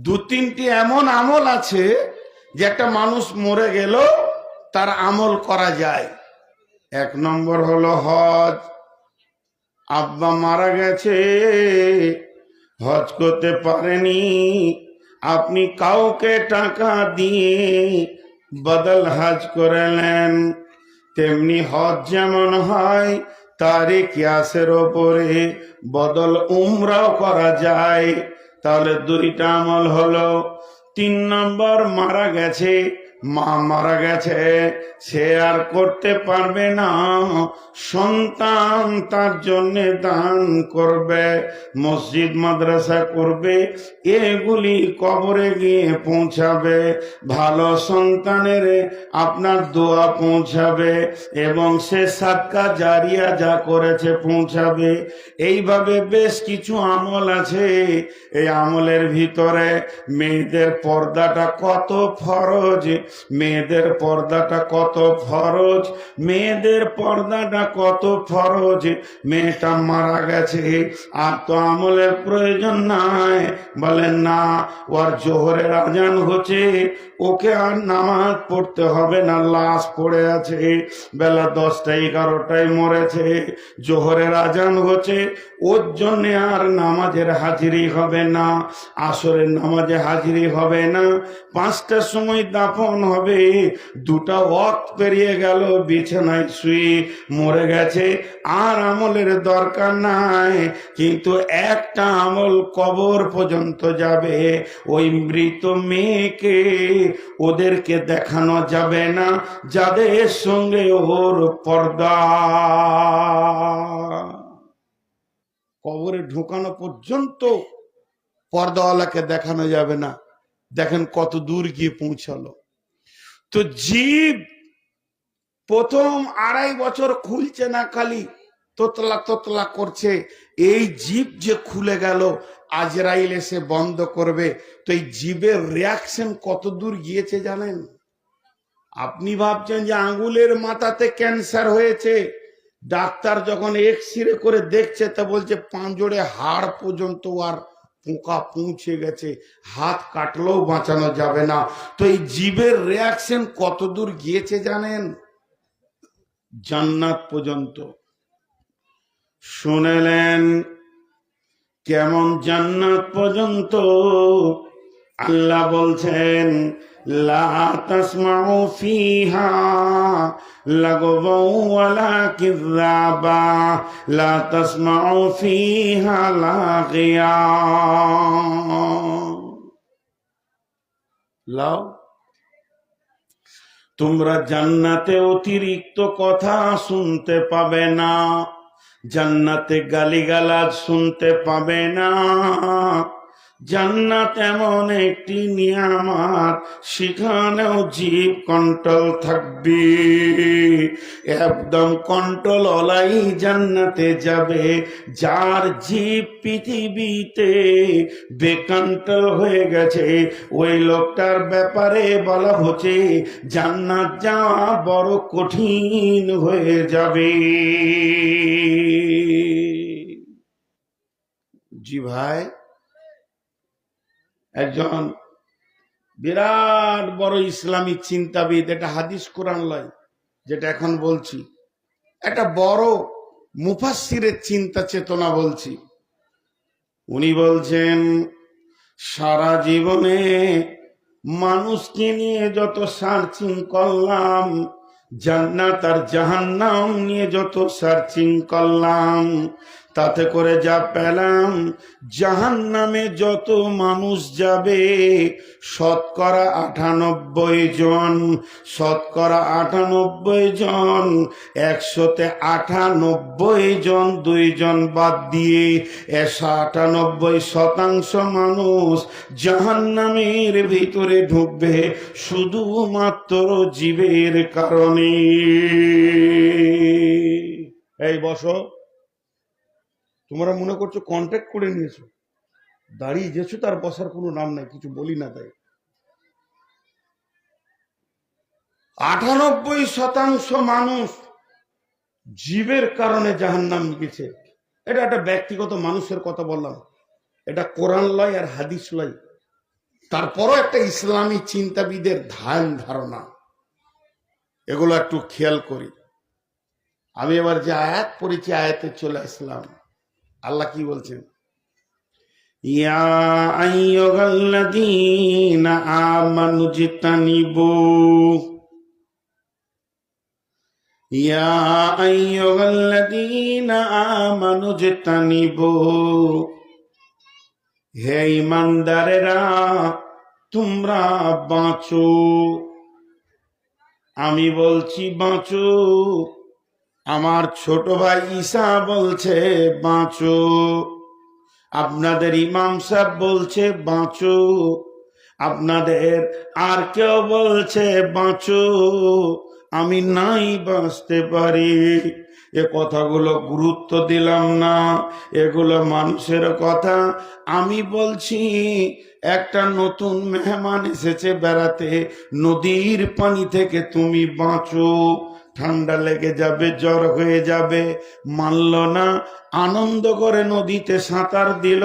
দু তিনটি এমন আমল আছে যে একটা মানুষ মরে গেল তার আমল করা যায়। এক নম্বর হলো হজ। আব্বা মারা গেছে, হজ করতে পারেনি, আপনি কাউকে টাকা দিয়ে বদল হজ করলেন। তেমনি হজ যেমন হয় তারই কিয়াসের ওপরে বদল উমরাও করা যায়। তাহলে দুইটা আমল হলো। 3 নম্বর, মারা গেছে, মা মারা গেছে, সে আর করতে পারবে না, সন্তান তার জন্য দান করবে, মসজিদ মাদ্রাসা করবে, এগুলি কবরে গিয়ে পৌঁছাবে, ভালো সন্তানের আপনার দোয়া পৌঁছাবে এবং সে সাদকা জারিয়া যা করেছে পৌঁছাবে। এইভাবে বেশ কিছু আমল আছে। এই আমলের ভিতরে মেয়েদের পর্দাটা কত ফরজ, মেয়েদের পর্দাটা কত ফরজ, মেয়েদের পর্দাটা কত ফরজ। মেয়েটা মারা গেছে, আর তো আমলের প্রয়োজন নাই। বলেন না, ওর জোহরের আজান হচ্ছে, ওকে আর নামাজ পড়তে হবে না, লাশ পড়ে আছে, বেলা 10টা 11টায় মরেছে, জোহরের আজান হচ্ছে, ওর জন্য আর নামাজের হাজিরি হবে না, আসরের নামাজে হাজিরি হবে না, 5টার সময় দাফন হবে, 2টা ওয়াক্ত পেরিয়ে গেল, বিছানায় শুয়ে মরে গেছে, আর আমলের দরকার নাই। কিন্তু একটা আমল কবর পর্যন্ত যাবে। ওই মৃত মেয়েকে ওদেরকে দেখানো যাবে না যাদের সঙ্গে ওর পর্দা। কবরে ঢোকানো পর্যন্ত পর্দাওয়ালাকে দেখানো যাবে না। দেখেন কত দূর গিয়ে পৌঁছালো। তো জীব প্রথম 2.5 বছর খুলছে না, খালি তোতলা তোতলা করছে। এই জীব যে খুলে গেল, আজরাইল এসে বন্ধ করবে। তো এই জীবের রিয়াকশন কত দূর গিয়েছে জানেন? আপনি ভাবছেন যে আঙ্গুলের মাথাতে ক্যান্সার হয়েছে, ডাক্তার যখন এক্সরে করে দেখছে তা বলছে পাঁজরে হাড় পর্যন্ত আর পোকা পৌঁছে গেছে, হাত কাটলেও বাঁচানো যাবে না। তো এই জীবের রিয়াকশন কত দূর গিয়েছে জানেন? জান্নাত পর্যন্ত। শুনেলেন কেমন? জান্নাত পর্যন্ত। আল্লাহ বলছেন, লা তাসমাউ ফিহা লাগওয়া ওয়ালা কিযাবা, লা তাসমাউ ফিহা লাগিয়া। লাও, তোমরা জান্নাতে অতিরিক্ত কথা শুনতে পাবে না, জান্নাতে গালিগালাজ শুনতে পাবে না। জান্নাত এমন একটি নিয়ামত, সেখানেও জীব কন্ট্রোল থাকবে। একদম কন্ট্রোল ওলাই জান্নাতে যাবে। যার জীব পৃথিবীতে বেকন্ট্রোল হয়ে গেছে, ওই লোকটার ব্যাপারে বলা হচ্ছে জান্নাত যাওয়া বড় কঠিন হয়ে যাবে। জি ভাই, একজন বিরাট বড় ইসলামিক চিন্তাবিদ, এটা হাদিস কোরআন লয় যেটা এখন বলছি, একটা বড় মুফাসসিরের চিন্তা চেতনা বলছি। উনি বলছেন, সারা জীবনে মানুষকে নিয়ে যত সার্চিং করলাম, জান্নাত আর জাহান্নাম নিয়ে যত সার্চিং করলাম, তাতে করে যা পেলাম, জাহান্নামে যত মানুষ যাবে শতকরা 98 জন, শতকরা 98 জন, 198 জন, 2 জন বাদ দিয়ে 98% মানুষ জাহান্নামের ভিতরে ঢুকবে শুধুমাত্র জীবের কারণে। এই বসো, তোমরা মনে করছো কন্ট্যাক্ট করে নিয়েছো, দাঁড়িয়ে যেছো, তার বসার কোনো নাম নাই, কিছু বলি না তাই। 98% মানুষ জীবের কারণে জাহান্নাম গেছে। এটা একটা ব্যক্তিগত মানুষের কথা বললাম, এটা কোরআন লয় আর হাদিস লয়। তারপরও একটা ইসলামী চিন্তাবিদের ধ্যান ধারণা, এগুলো একটু খেয়াল করি। আমি এবার যে আয়াত পড়েছি আয়াতে চলে আসলাম। আল্লাহ কি বলছেন? ইয়া আইয়ুহাল্লাযীনা আমানু জিতানিবু, ইয়া আইয়ুহাল্লাযীনা আমানু জিতানিবু, হে ঈমানদারেরা তোমরা বাঁচো। আমি বলছি বাঁচো, আমার ছোট ভাই ঈসা বলছে বাঁচো, আপনাদের ইমাম সাহেব বলছে বাঁচো, আপনাদের আর কেউ বলছে বাঁচো, আমি নাই বাঁচতে পারি। এ কথাগুলো গুরুত্ব দিলাম না, এগুলো মানুষের কথা। আমি বলছি একটা নতুন মেহমান এসেছে বেড়াতে, নদীর পানি থেকে তুমি বাঁচো, ঠান্ডা লেগে যাবে, জ্বর হয়ে যাবে, মানল না, আনন্দ করে নদীতে সাঁতার দিল,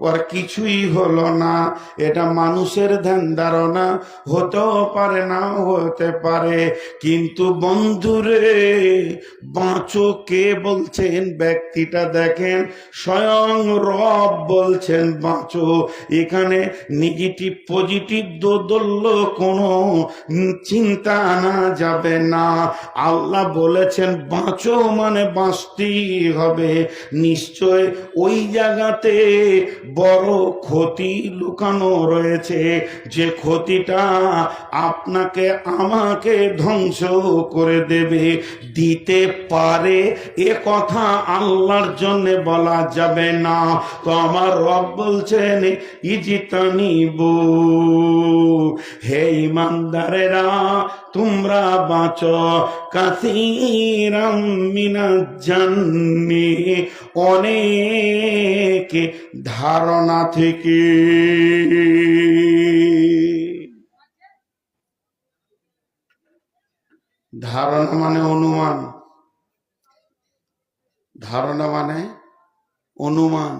ওর কিছুই হলো না। এটা মানুষের ধ্যান ধারণা, হতেও পারে না হতে পারে। কিন্তু বন্ধুরে বাঁচো কে বলছেন? ব্যক্তিটা দেখেন, স্বয়ং রব বলছেন বাঁচো। এখানে নেগেটিভ পজিটিভ দোদল্য কোনো চিন্তা আনা যাবে না। আল্লাহ বলেছেন বাঁচো মানে বাঁচতেই হবে। নিশ্চয় ওই জায়গাতে বড় ক্ষতি লুকানো রয়েছে, যে ক্ষতিটা আপনাকে আমাকে ধ্বংস করে দেবে, দিতে পারে। এ কথা আল্লাহর জন্য বলা যাবে না। তো আমার রব বলছেন ইজিতানিবু, হে ঈমানদারেরা তোমরা বাঁচো, কাসীরাম মিনাজ জান্নি, অনেক ধারণা থেকে। ধারণা মানে অনুমান, ধারণা মানে অনুমান।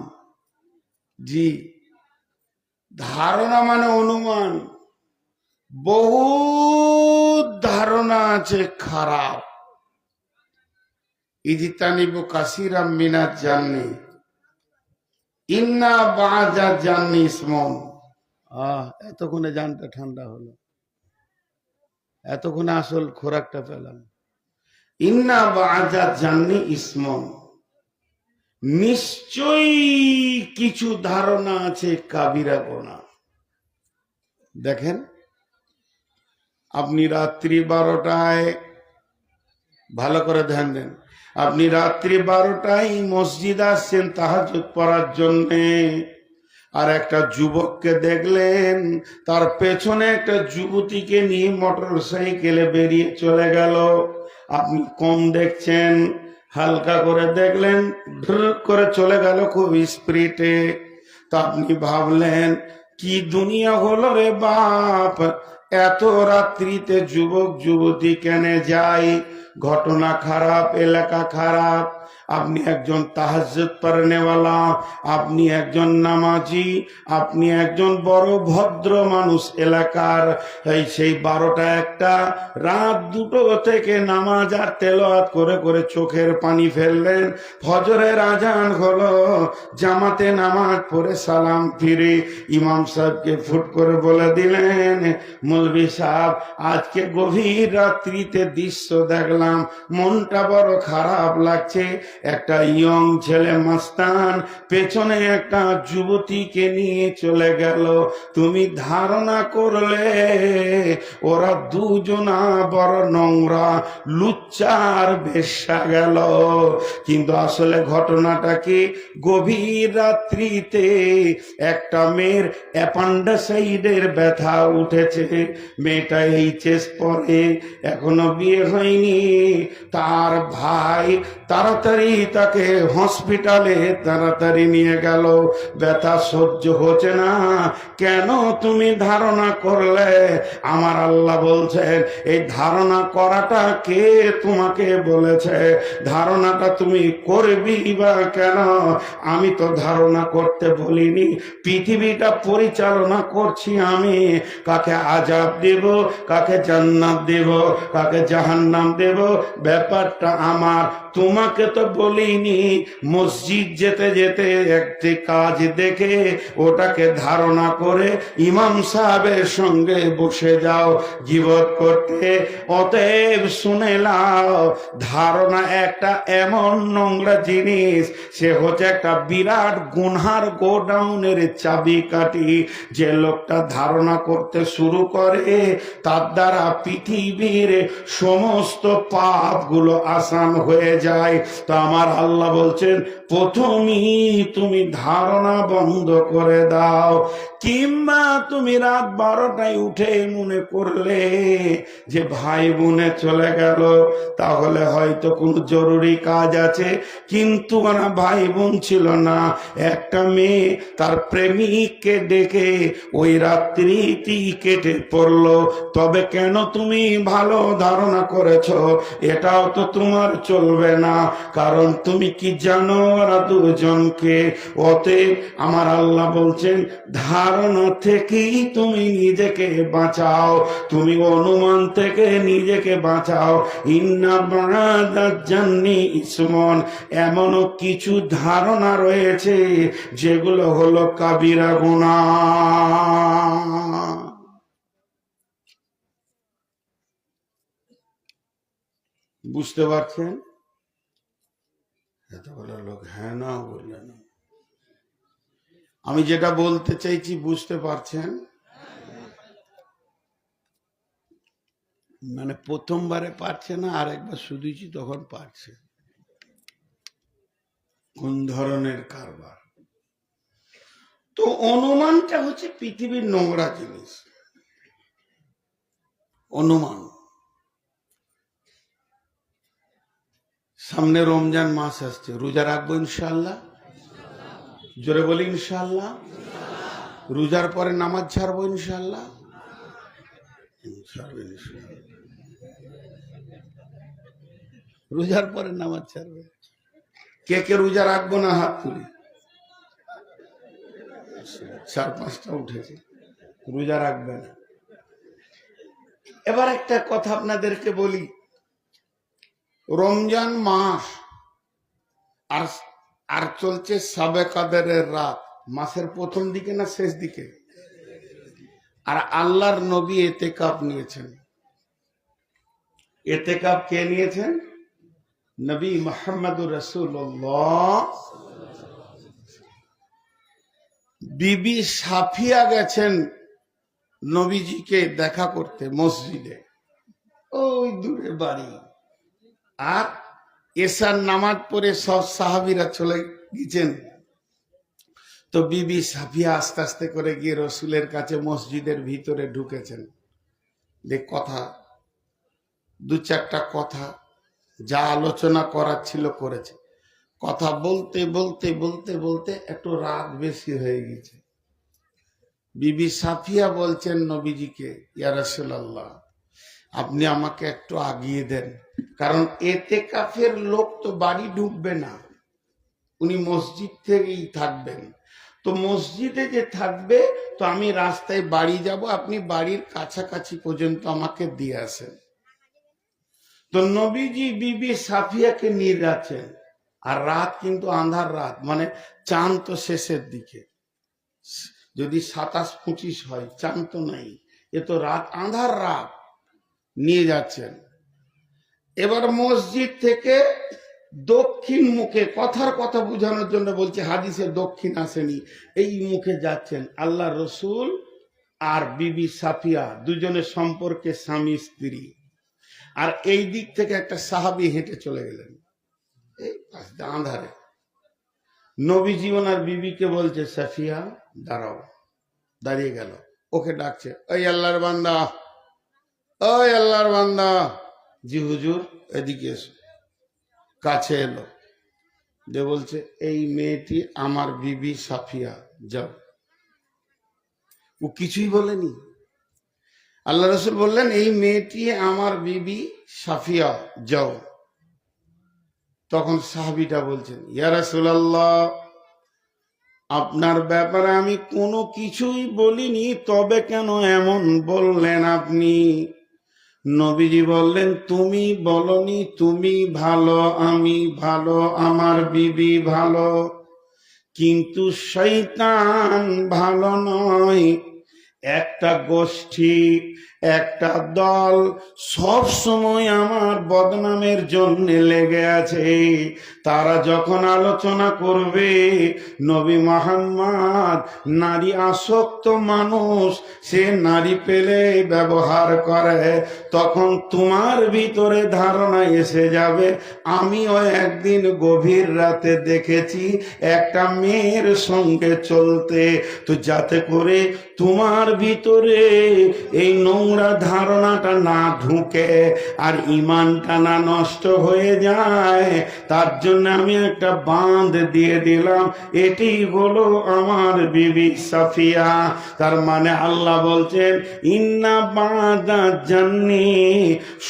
জি, ধারণা মানে অনুমান। বহু ধারণা আছে খারাপ। ইজতানিবু কাসীরাম মিনাজ জান্নি, ইন্না বা'দা জান্নি ইসমুন। এতক্ষণে জানটা ঠান্ডা হলো, এতক্ষণে আসল খোরাকটা পেলাম। ইন্না বা'দা জান্নি ইসমুন, নিশ্চয়ই কিছু ধারণা আছে কাবিরা গুনাহ। দেখেন, আপনি রাত্রি 12টায়, ভালো করে ধ্যান দেন, আপনি রাত্রি 12টায় মসজিদ আসছেন তাহাজ্জুদ পড়ার জন্যে, আর একটা যুবককে দেখলেন তার পেছনে একটা যুবতীকে নিয়ে মোটর সাইকেলে বেরিয়ে চলে গেল। আপনি কম দেখছেন, হালকা করে দেখলেন, ধর করে চলে গেল খুব স্পিডে। তো আপনি ভাবলেন কি দুনিয়া হলো রে বাপ, এত রাত্রিতে যুবক যুবতী কেন যায়? ঘটনা খারাপ, এলাকা খারাপ। আপনি একজন তাহাজ্জুদ পড়নেওয়ালা, আপনি একজন নামাজি, আপনি একজন বড় ভদ্র মানুষ এলাকার। এই সেই 12টা 1টা রাত 2টো থেকে নামাজ আর তেলাওয়াত করে করে চোখের পানি ফেললেন। ফজরের আজান হলো, জামাতে নামাজ পড়ে সালাম ফিরে ইমাম সাহেবকে ফুট করে বলে দিলেন, মৌলভী সাহেব আজকে গভীর রাত্রিতে দৃশ্য দেখলাম, মনটা বড় খারাপ লাগছে। একটা ইয়ং ছেলে মাস্তান পেছনে একটা যুবতীকে নিয়ে চলে গেল। তুমি ধারণা করলে ওরা দুজনা বড় নোংরা, লুচ্চার বেশ্যা গেল। কিন্তু আসলে ঘটনাটা কি? গভীর রাত্রিতে একটা মেয়ের অ্যাপেন্ডিসাইডের ব্যথা উঠেছে। মেয়েটা এইচএস পড়ে, এখনো বিয়ে হয়নি। তার ভাই তাড়াতাড়ি করেই তাকে হসপিটালে তাড়াতাড়ি নিয়ে গেল। ব্যথা সহ্য হচ্ছে না, কেন তুমি ধারণা করলে? আমার আল্লাহ বলছেন, এই ধারণা করাটা কে তোমাকে বলেছে? ধারণাটা তুমি করবি বা কেন? আমি তো ধারণা করতে বলিনি, পৃথিবীটা পরিচালনা করছি আমি। কাকে আযাব দেব, কাকে জান্নাত দেব, কাকে জাহান্নাম দেব, ব্যাপারটা আমার। তোমাকে তো বলিনি মসজিদ যেতে যেতে একটি কাজ দেখে ওটাকে ধারণা করে ইমাম সাহেবের সঙ্গে বসে যাও জীবত করতে। অতএব শুনে নাও, ধারণা একটা এমন নোংরা জিনিস, সে হচ্ছে একটা বিরাট গুনহার গোডাউনের চাবিকাঠি। যে লোকটা ধারণা করতে শুরু করে, তার দ্বারা পৃথিবীর সমস্ত পাপগুলো আসান হয়ে যায়। তো আমার আল্লাহ বলছেন, প্রথমেই তুমি ধারণা বন্ধ করে দাও। কিংবা তুমি রাত 12টায় উঠে মনে করলে যে ভাই বোনে চলে গেল, তাহলে হয়তো কোনো জরুরি কাজ আছে, কিন্তু না, ভাই বোন ছিল না, একটা মেয়ে তার প্রেমিককে ডেকে ওই রাত্রিটি কেটে পড়লো। তবে কেন তুমি ভালো ধারণা করেছো? এটাও তো তোমার চলবে না, কারণ তুমি কি জানো ওরা দুজনকে। অতএব আমার আল্লাহ বলছেন, ধারণা থেকেই তুমি নিজেকে বাঁচাও, তুমি অনুমান থেকে নিজেকে বাঁচাও। ইন্না বা'দাল জান্নি ইসমন, এমনও কিছু ধারণা রয়েছে যেগুলো হলো কাবিরা গুনাহ। বুঝতে পারছেন? এতগুলো লোক হ্যাঁ না বললেন। আমি যেটা বলতে চাইছি বুঝতে পারছেন? মানে প্রথমবারে পারছে না, আর একবার শুধুছি তখন পারছে। কোন ধরনের কারবার? তো অনুমানটা হচ্ছে পৃথিবীর নোংরা জিনিস। অনুমান। সামনে রমজান মাস আসছে, রোজা রাখবো ইনশাআল্লাহ। জোরে বলি ইনশাআল্লাহ। রোজার পরে নামাজ ছাড়বো ইনশাআল্লাহ। রোজার পরে নামাজ ছাড়বে। কে কে রোজা রাখবো না হাত তুলি। 4-5টা উঠেছে, রোজা রাখবে না। এবার একটা কথা আপনাদেরকে বলি, রমজান মাস আর আর চলছে শবে কদরের রাত, মাসের প্রথম দিকে না শেষ দিকে? আর আল্লাহর নবী এতেকাফ নিয়েছেন। এতেকাফ কে নিয়েছেন? নবী মুহাম্মদুর রাসূলুল্লাহ। বিবি সাফিয়া গেছেন নবীজিকে দেখা করতে মসজিদে, ওই দূরে বাড়ি। আর এশার নামাজ পড়ে সব সাহাবীরা চলে গেছেন। তো বিবি সাফিয়া আস্তে আস্তে করে গিয়ে রসুলের কাছে মসজিদের ভিতরে ঢুকেছেন। দেখ কথা, 2-4টা কথা যা আলোচনা করার ছিল করেছে। কথা বলতে বলতে বলতে বলতে একটু রাত বেশি হয়ে গেছে। বিবি সাফিয়া বলছেন নবীজিকে, ইয়া রাসূলুল্লাহ, আপনি আমাকে একটু আগিয়ে দেন, কারণ এতেকাফের লোক তো বাড়ি ঢুকবে না, উনি মসজিদ থেকেই থাকবেন। তো মসজিদে যে থাকবে, তো আমি রাস্তায় বাড়ি যাব, আপনি বাড়ির কাছাকাছি পর্যন্ত আমাকে দিয়ে আসেন। তো নবীজি বিবি সাফিয়াকে নিয়ে যাচ্ছেন, আর রাত কিন্তু আন্ধার রাত, মানে চাঁদ তো শেষের দিকে। যদি 27-25 হয়, চাঁদ তো নাই, এ তো রাত, আন্ধার রাত। নিয়ে যাচ্ছেন। এবার মসজিদ থেকে দক্ষিণ মুখে, কথার কথা বোঝানোর জন্য বলছে, হাদিসে দক্ষিণ আসেনি, এই মুখে যাচ্ছেন আল্লাহ রসুল আর বিবি সাফিয়া, দুজনের সম্পর্কে স্বামী স্ত্রী। আর এই দিক থেকে একটা সাহাবী হেঁটে চলে গেলেন, এই আন্ধারে। নবীজি ওনার বিবিকে বলছে, সাফিয়া দাঁড়াও। দাঁড়িয়ে গেল, ওকে ডাকছে, ওই আল্লাহর বান্দা, ওই আল্লাহর বান্দা। জি হুজুর, এদিকে এসো। কাছে এলো, যে বলছে এই মেয়েটি আমার বিবি সাফিয়া, যাও। ও কিছুই বলেনি। আল্লাহ রসুল বললেন এই মেয়েটি আমার বিবি সাফিয়া, যাও। তখন সাহাবীটা বলছেন, ইয়া রাসূলুল্লাহ, আপনার ব্যাপারে আমি কোনো কিছুই বলিনি, তবে কেন এমন বললেন আপনি? নবীজি বললেন, তুমি বলনি তুমি ভালো, আমি ভালো, আমার বিবি ভালো, কিন্তু শয়তান ভালো নয়। একটা গোষ্ঠী, একটা দল সব সময় আমার বদনামের জন্য লেগে আছে। তারা যখন আলোচনা করবে নবী মুহাম্মদ নারী আসক্ত মানুষ, সে নারী পেলে ব্যবহার করে, তখন তোমার ভিতরে ধারণা এসে যাবে আমিও একদিন গভীর রাতে দেখেছি একটা মেয়ের সঙ্গে চলতে। তো যাতে করে তোমার ভিতরে এই নোংরা ধারণাটা না ঢুকে আর ইমানটা না নষ্ট হয়ে যায়, তার জন্য আমি একটা বাঁধ দিয়ে দিলাম, এটি হলো আমার বিবি সাফিয়া। তার মানে আল্লাহ বলছেন ইন্না বাদা জান্নি,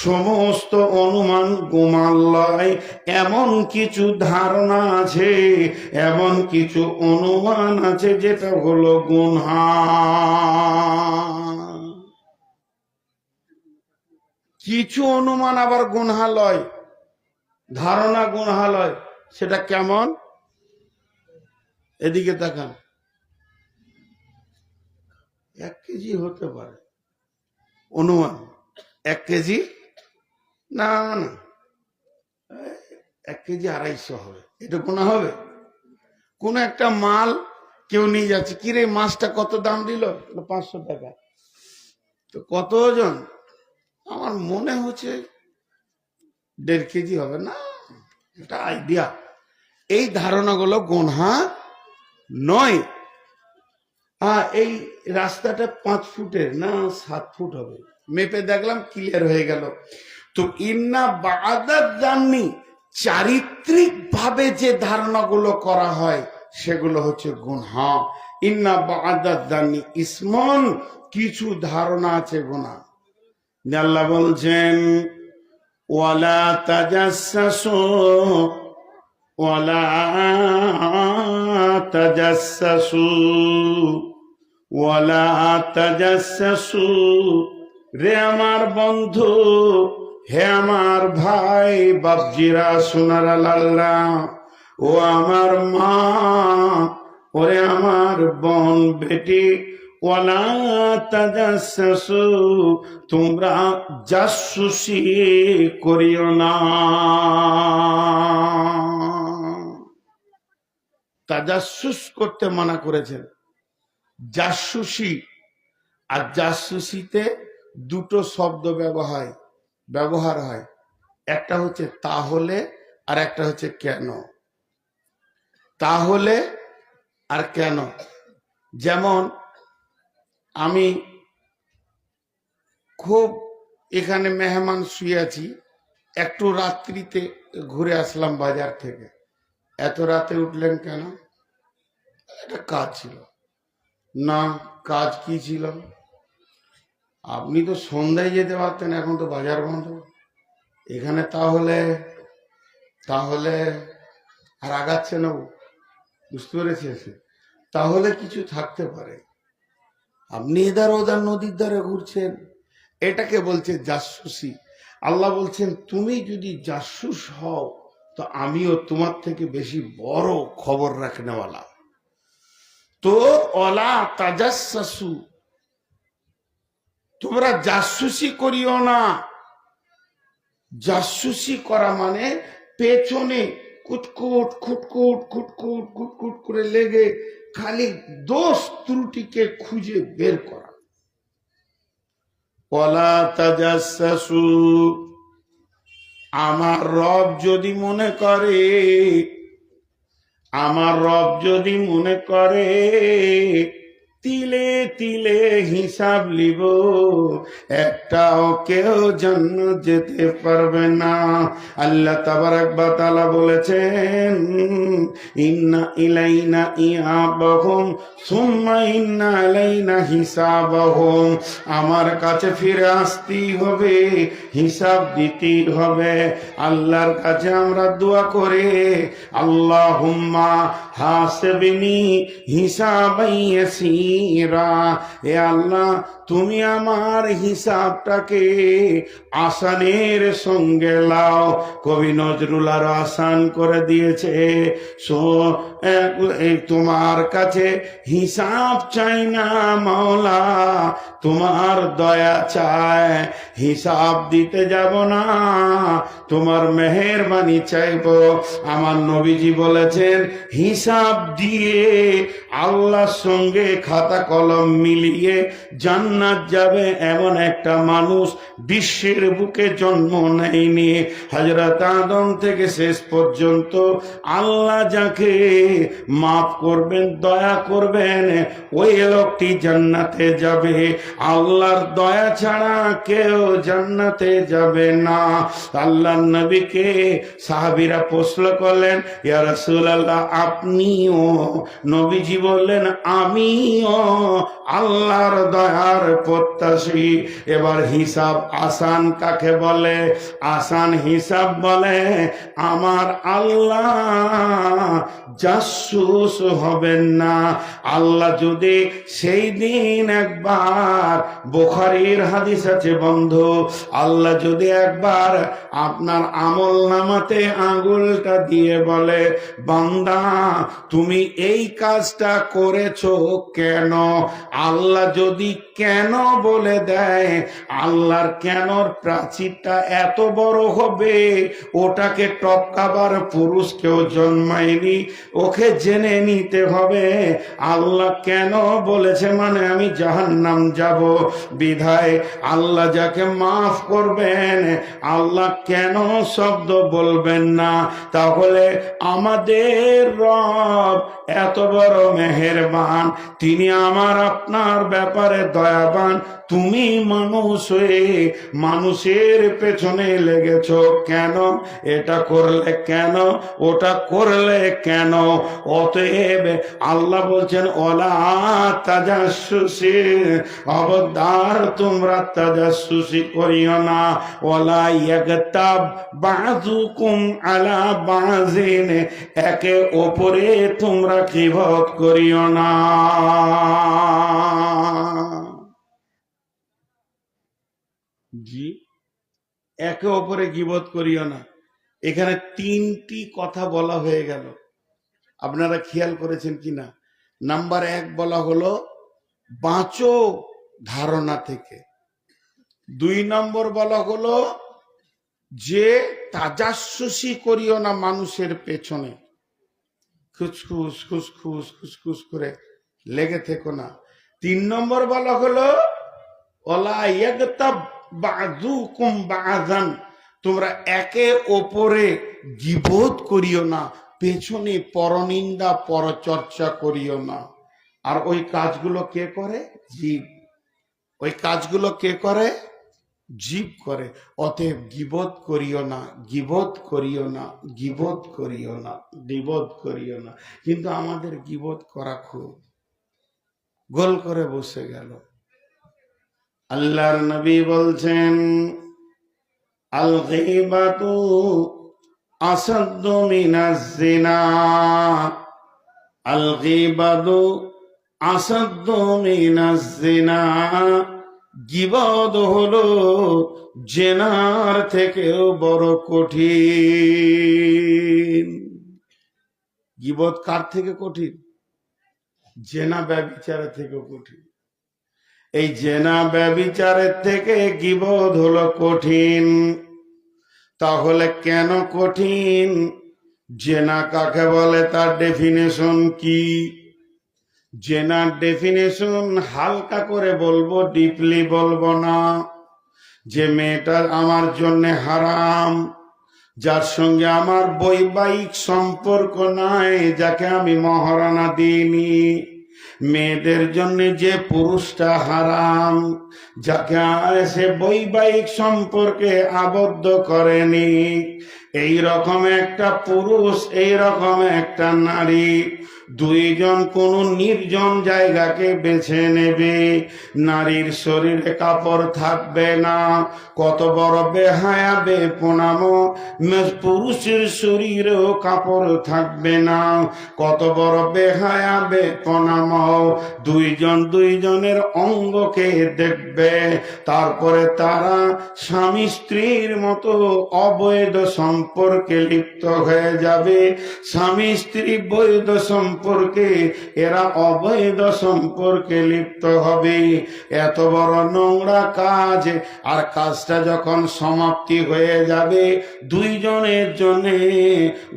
সমস্ত অনুমান গোমাল্লয়, এমন কিছু ধারণা আছে, এমন কিছু অনুমান আছে যেটা হলো গুনহা। কিছু অনুমান আবার গুনহালয়, ধারণা গুনহালয়। সেটা কেমন? এদিকে তাকান। 1 কেজি হতে পারে অনুমান, 1 কেজি না, না 1 কেজি 250 হবে, এটা গুণা হবে? কোন একটা মাল কেউ নিয়ে যাচ্ছে, কিরে মাছটা কত দাম দিল? 500 টাকা। তো কত ওজন? আমার মনে হচ্ছে 1.5 কেজি হবে। না, এটা আইডিয়া। এই ধারণাগুলো গুনহা নয়। এই রাস্তাটা 5 ফুটের না 7 ফুট হবে, মেপে দেখলাম, ক্লিয়ার হয়ে গেল। তো ইন্না বাদাত জাননি, চারিত্রিক ভাবে যে ধারণাগুলো করা হয় সেগুলো হচ্ছে গুনহা। ইন্না বাদাত জাননি ইসমন, কিছু ধারণা আছে গুনাহ। আল্লাহ বলছেন ওয়ালা তাজাসসু ওয়ালা তাজাসসু ওয়ালা তাজাসসু, রে আমার বন্ধু, হে আমার ভাই বাপজিরা, সোনার আল্লাহ, ও আমার মা, ওরে আমার বোন বেটি, ওয়ালা তাজাসসু, তোমরা জাসুসি করিও না। তাজাসুস করতে মানা করেছেন। জাসুসি আর জাসুসিতে দুটো শব্দ ব্যবহার হয়, একটা হচ্ছে তাহলে আর একটা হচ্ছে কেন। তাহলে আর কেন, যেমন আমি খুব এখানে মেহমান শুয়ে আছি, একটু রাত্রিতে ঘুরে আসলাম বাজার থেকে, এত রাতে উঠলেন কেন? একটা কাজ ছিল। না, কাজ কি ছিল? আপনি তো সন্ধ্যায় যেতে পারতেন, এখন তো বাজার বন্ধ। এখানে তাহলে আর আগাচ্ছে না, বুঝতে পেরেছি। তাহলে কিছু থাকতে পারে। আপনি এধার ওধার নদীর ধারে ঘুরছেন, এটাকে বলছে জাসুসি। আল্লাহ বলছেন তুমি যদি জাসুস হও তো আমিও তোমার থেকে বেশি বড় খবর রাখনেওয়ালা। তো ওয়ালা তাজাসসু, তোমরা জাসুসি করিও না। জাসুসি করা মানে পেছনে কুটকুট খুটকুট খুটকুট খুটকুট করে লেগে খালি দোষ ত্রুটিকে খুঁজে বের করা। ওয়ালা তাজাসসু, আমার রব যদি মনে করে তিলে তিলে হিসাব লিব, একটাও কেউ জান্নাত যেতে পারবে না। আল্লাহ তাবারাক ওয়া তাআলা বলেছেন, ইন্না ইলাইনা ইয়াবাহুম সুম্মা ইন্না আলাইনা হিসাবাহুম। আমার কাছে ফিরে আসতেই হবে, হিসাব দিতেই হবে। আল্লাহর কাছে আমরা দোয়া করে, আল্লাহুম্মা হাসিবনি হিসাবান ইয়াসীরা, এ আল্লাহ তুমি আমার হিসাবটাকে আসানের সঙ্গে লাও। কবি নজরুল আরো আসান করে দিয়েছে, তোমার কাছে হিসাব চাই না মাওলা, তোমার দয়া চায়। হিসাব দিতে যাব না, তোমার মেহেরবানি চাইব। আমার নবীজি বলেছেন, হিসাব দিয়ে আল্লাহর সঙ্গে খাতা কলম মিলিয়ে জান্নাত যাবে এমন একটা মানুষ বিশ্বের বুকে জন্ম নেয়নি। হযরত আদম থেকে শেষ পর্যন্ত আল্লাহ যাকে মাফ করবেন, দয়া করবেন, ওই লোকটি জান্নাতে যাবে। আল্লাহর দয়া ছাড়া কেউ জান্নাতে যাবে না। আল্লাহর নবীকে সাহাবীরা প্রশ্ন করলেন, ইয়া রাসূলুল্লাহ আপনিও? নবীজি বললেন, আমিও আল্লাহর দয়ার প্রত্যাশী। এবার হিসাব আসান কাকে বলে? আসান হিসাব বলে আমার আল্লাহ জাসুস হবেন না। আল্লাহ যদি সেই দিন একবার, বুখারীর হাদিস আছে বন্ধু, আল্লাহ যদি একবার আপনার আমল নামাতে আঙ্গুলটা দিয়ে বলে, বান্দা তুমি এই কাজটা করেছো কেন? আল্লাহ যদি কেন বলে দেয়, আল্লাহর কেনর প্রাচীরটা এত বড় হবে, ওটাকে টপকাবার পুরুষ কেউ জন্মায়নি। ওকে জেনে নিতে হবে আল্লাহ কেন বলেছে, মানে আমি জাহান্নাম যাব, বিধায় আল্লাহ যাকে মাফ করবেন, আল্লাহ কেন শব্দ বলবেন না। তাহলে আমাদের রব এত বড় মেহেরবান, তিনি আমার আপনার ব্যাপারে দয়াবান। তুমি মানুষ হয়ে মানুষের পেছনে লেগেছ কেন? এটা করলে কেন? ওটা করলে কেন? অতএব আল্লাহ বলছেন, ওলা তাজাসসুসি, খবরদার তোমরা তাজাসসুসি করিও না। ওলা ইয়াগতাব বাযুকুম আলা বাযিন, একে অপরে তোমরা গীবত করিও না। জি, একে অপরে গীবত করিও না। এখানে তিনটি কথা বলা হয়ে গেল, আপনারা খেয়াল করেছেন কিনা? নাম্বার 1 বলা হলো বাঁচো ধারণা থেকে। 2 নম্বর বলা হলো যে তাজাসসুসি করিও না মানুষের পেছনে, খুসখুস খুসখুস খুসখুস করে লেগে থেকো না। 3 নম্বর বলা হলো ওয়ালা ইয়াগতাব বাযুকুম বাযান, তোমরা একে অপরে গীবত করিও না, পেছনে পরনিন্দা পরচর্চা করিও না। আর ওই কাজগুলো কে করে? জীব। ওই কাজগুলো কে করে? জীব করে। অতএব গীবত করিও না, গীবত করিও না, গীবত করিও না, গীবত করিও না। কিন্তু আমাদের গীবত করা খুব, গোল করে বসে গেল। আল্লাহর নবী বলছেন, আল গীবাতু আসাদ্দু মিনাজ জিনা, আল গীবাতু আসাদ্দু মিনাজ জিনা, গীবত হলো জেনার থেকেও বড় কঠিন। গীবত কার থেকে কঠিন? জেনা ব্যভিচারের থেকেও কঠিন। এই জেনা ব্যভিচারের থেকে গীবত হলো কঠিন। তাহলে কেন কঠিন? জেনা কাকে বলে, তার ডেফিনেশন কি? জেনার ডেফিনেশন হালকা করে বলবো, ডিপলি বলবো না। যে মেয়েটা আমার জন্য হারাম, যার সঙ্গে আমার বৈবাহিক সম্পর্ক নাই, যাকে আমি মহারানা দিইনি, মেয়েদের জন্য যে পুরুষটা হারাম, যাকে সে বৈবাহিক সম্পর্কে আবদ্ধ করেনি, এই রকম একটা পুরুষ, এই রকম একটা নারী, দুইজন কোন নির্জন জায়গাকে বেছে নেবে, নারীর শরীরে কাপড় থাকবে না। কত বড় বেহায়া বেপনামো, পুরুষের শরীরেও কাপড় থাকবে না, কত বড় বেহায়া বেপনামো। দুইজন দুইজনের অঙ্গকে দেখবে, তারপরে তারা স্বামী স্ত্রীর মতো অবৈধ সম্পর্কে লিপ্ত হয়ে যাবে। স্বামী স্ত্রী বৈধ সম্পর্কে, এরা অবৈধ সম্পর্কে লিপ্ত হবে। এত বড় নোংরা কাজ, আর কাজটা যখন সমাপ্তি হয়ে যাবে, দুইজনের জন্য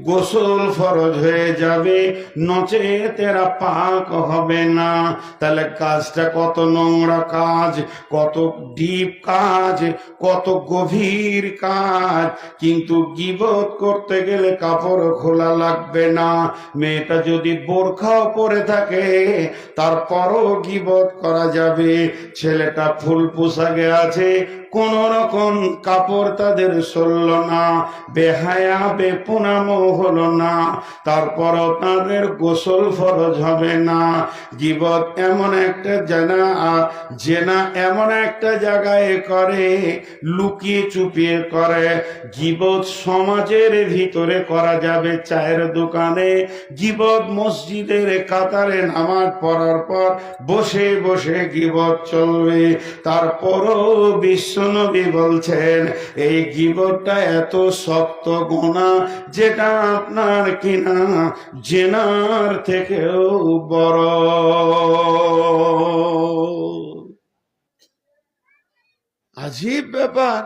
গোসল ফরজ হয়ে যাবে, নচেত এরা পাক হবে না। তাহলে কাজটা কত নোংরা কাজ, কত ডিপ কাজ, কত গভীর কাজ। কিন্তু গীবত করতে গেলে কাপড় খোলা লাগবে না। মেয়েটা যদি বোরখাও পরে থাকে, তারপরও গীবত করা যাবে। ছেলেটা ফুল পোশাকে আছে, কোন রকম কাপড় তাদের সরল না, বেহায়া বেপনামো হলো না, তারপরও তাদের গোসল ফরজ হবে না। গীবত এমন একটা জেনা এমন একটা জায়গায় করে, লুকিয়ে চুপিয়ে করে। গীবত সমাজের ভিতরে করা যাবে, চায়ের দোকানে গীবত, মসজিদের কাতারে নামাজ পড়ার পর বসে বসে গীবত চলবে। তারপরও বিশ্বনবী বলছেন, এই গীবতটা এত শক্ত গুনাহ, যেটা আপনার কিনা জেনার থেকেও বড়। আজীব ব্যাপার,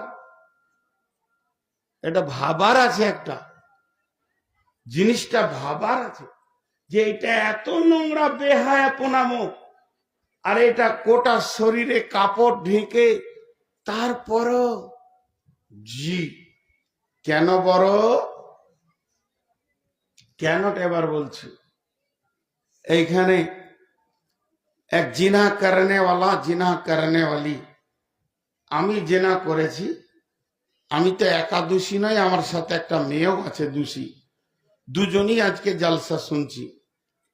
এটা ভাবার আছে, একটা জিনিসটা ভাবার আছে যে এটা এত নোংরা বেহায়াপনামো, আর এটা গোটা শরীরে কাপড় ঢেকে। তারপরও জি কেন বড়, কেনটা এবার বলছি। এইখানে এক জিনা করনেওয়ালা, জিনা করনেওয়ালি, আমি জিনা করেছি, আমি তো একা দোষী নয়, আমার সাথে একটা মেয়েও আছে দোষী। দুজনই আজকে জালসা শুনছি,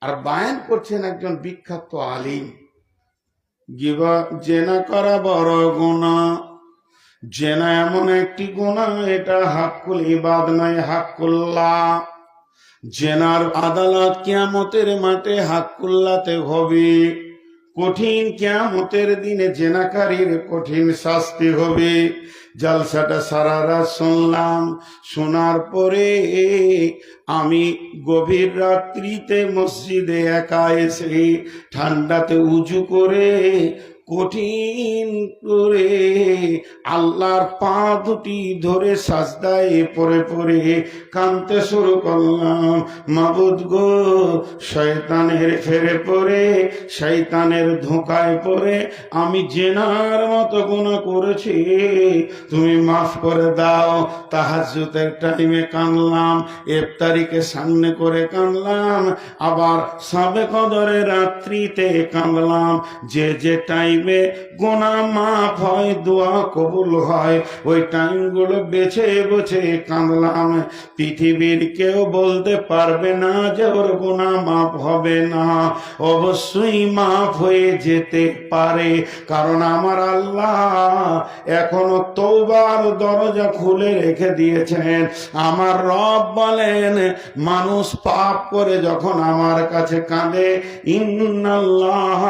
আর বায়ান করছেন একজন বিখ্যাত আলিম। জেনা করা বড় গুনাহ। জেনা এমন একটি গুনাহ, এটা হাক্কুল ইবাদ নয়, হাক্কুল্লাহ। জেনার আদালত কিয়ামতের মাঠে হাক্কুল্লাতে হবে। কঠিন কিয়ামতের দিনে জেনাকারীর কঠিন শাস্তি হবে। জালসাটা সারা রাত শুনলাম, শোনার পরে আমি গভীর রাত্রিতে মসজিদে একা এসে ঠান্ডাতে উজু করে কঠিন করে আল্লাহর পা দুটি ধরে সাজদায় পড়ে পড়ে কাঁদতে শুরু করলাম। মাবুদ গো, শয়তানের ফেরে পড়ে, শয়তানের ধোঁকায় পড়ে আমি জেনার মতো গুনাহ করেছি, তুমি মাফ করে দাও। তাহাজ্জুদের টাইমে কাঁদলাম, ইফতারিকে সামনে করে কাঁদলাম, আবার সাবে কদরের রাত্রিতে কাঁদলাম। যে যে টাইমে গুনাহ মাফ হয়, দোয়া কবুল হয়, ওই টাইমগুলো বেছে বেছে কাঁদলাম। পৃথিবীর কেউ বলতে পারবে না যে ওর গুনাহ মাফ হবে না, অবশ্যই মাফ হয়ে যেতে পারে। কারণ আমার আল্লাহ এখনো তওবার দরজা খুলে রেখে দিয়েছেন। আমার রব বলেন, মানুষ পাপ করে যখন আমার কাছে কাঁদে, ইন্নাল্লাহ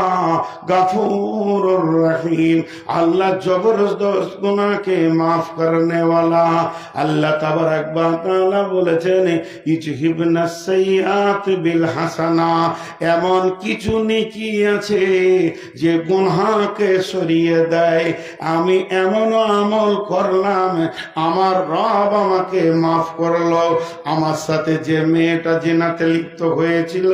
গাফুরুর রহিম, আল্লাহ জবরদস্ত গুনাহকে মাফ করনে ওয়ালা। আল্লাহ তাবারাক ওয়া তাআলা বলেছেন, ইজহিবনাস সাইয়্যাত বিল হাসানা, এমন কিছু নেকি আছে যে গুনাহকে সরিয়ে দেয়। আমি এমন আমল করলাম, আমার রব আমাকে মাফ করলো। আমার সাথে যে মেয়েটা জিনাতে লিপ্ত হয়েছিল,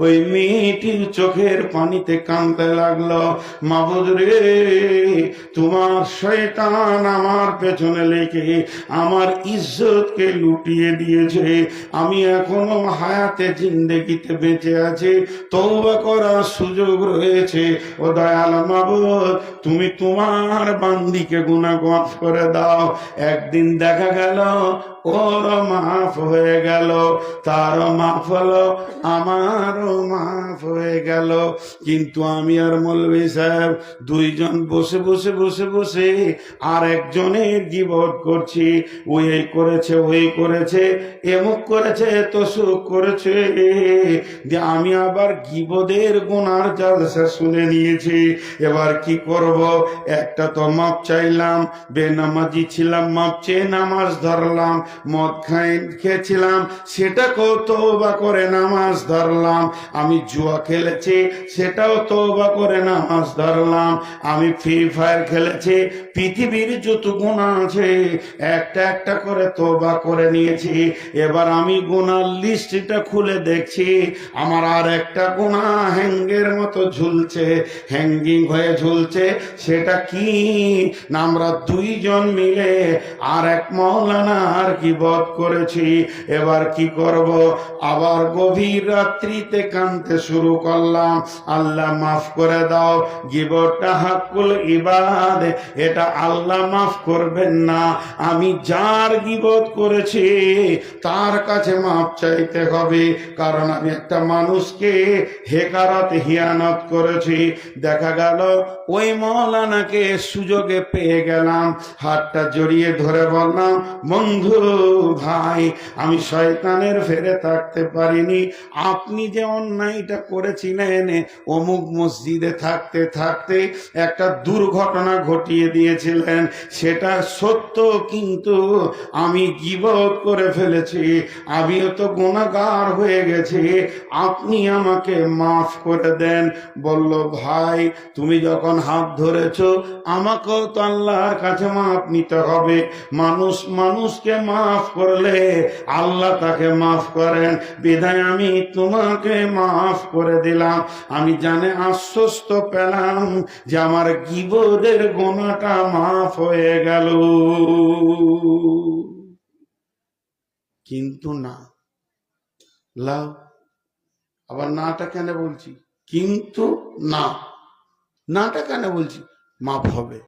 ওই মেয়েটির চোখের পানিতে কাঁদতে লাগলো, মা মাবুদ রে, তোমার শয়তান আমার পেছনে লেগে আমার ইজ্জতকে লুটিয়ে দিয়েছে। আমি এখনো হায়াতে জিন্দেগিতে বেঁচে আছি, তওবা করার সুযোগ রয়েছে। ও দয়াল মাবুদ, তুমি তোমার বান্দিকে গুনাহ মাফ করে দাও। একদিন দেখা গেল ওর মাফ হয়ে গেল, তার মাফ হলো, আমারও মাফ হয়ে গেল। কিন্তু আমি আর মৌলভী সাহেব দুইজন বসে বসে বসে বসে আর একজনের গীবত করছি। ওই এই করেছে, ওই করেছে, এমুক করেছে, তসুক করেছে। যে আমি আবার গীবতের গুনার জালসা শুনে নিয়েছি। এবার কি করব? একটা তো মাপ চাইলাম, বেনামাজি ছিলাম, মাপ চেয়ে নামাজ ধরলাম। মদ খেয়েছিলাম, সেটাকেও তওবা করে নামাজ ধরলাম। আমি জুয়া খেলেছি, সেটাও তওবা করে নামাজ ধরলাম। আমি ফ্রি ফায়ার খেলেছি, পৃথিবীর যত গুনাহ আছে একটা একটা করে তওবা করে নিয়েছি। এবার আমি গুনার লিস্টটা খুলে দেখছি, আমার আর একটা গুনাহ হ্যাঙ্গের মতো ঝুলছে, হ্যাঙ্গিং হয়ে ঝুলছে। সেটা কি না, আমরা দুইজন মিলে আর এক মওলানার গীবত করেছি। এবার কি করব? আবার গভীর রাত্রিতে কাঁদতে শুরু করলাম, আল্লাহ মাফ করে দাও। গীবতটা হাক্কুল ইবাদ, এটা আল্লাহ মাফ করবেন না। আমি যার গীবত করেছি তার কাছে মাফ চাইতে হবে, কারণ আমি একটা মানুষকে হেকারত হিয়ানত করেছি। দেখা গেল ওই মওলানাকে সুযোগে পেয়ে গেলাম, হাতটা জড়িয়ে ধরে বললাম, বন্ধু ভাই, আমি শয়তানের ফেরে থাকতে পারিনি। আপনি যে অন্যায়টা করেছিলেন, অমুক মসজিদে থাকতে থাকতে একটা দুর্ঘটনা ঘটিয়ে দিয়েছিলেন, সেটা সত্য, কিন্তু আমি গীবত করে ফেলেছি, আমিও তো গুনাহগার হয়ে গেছি, আপনি আমাকে মাফ করে দেন। বলল, ভাই তুমি যখন হাত ধরেছো, আমাকেও তো আল্লাহর কাছে মাফ নিতে হবে। মানুষ মানুষকে মাফ করলে আল্লাহ তাকে মাফ করেন, বিধায় আমি তোমাকে মাফ করে দিলাম। আমি জানে আশ্বস্ত পেলাম যে আমার গীবতের গুনাহটা মাফ হয়ে গেল। কিন্তু না, লাও, আবার নাটা কেন বলছি? কিন্তু না, নাটা কেন বলছি? মাফ হবে।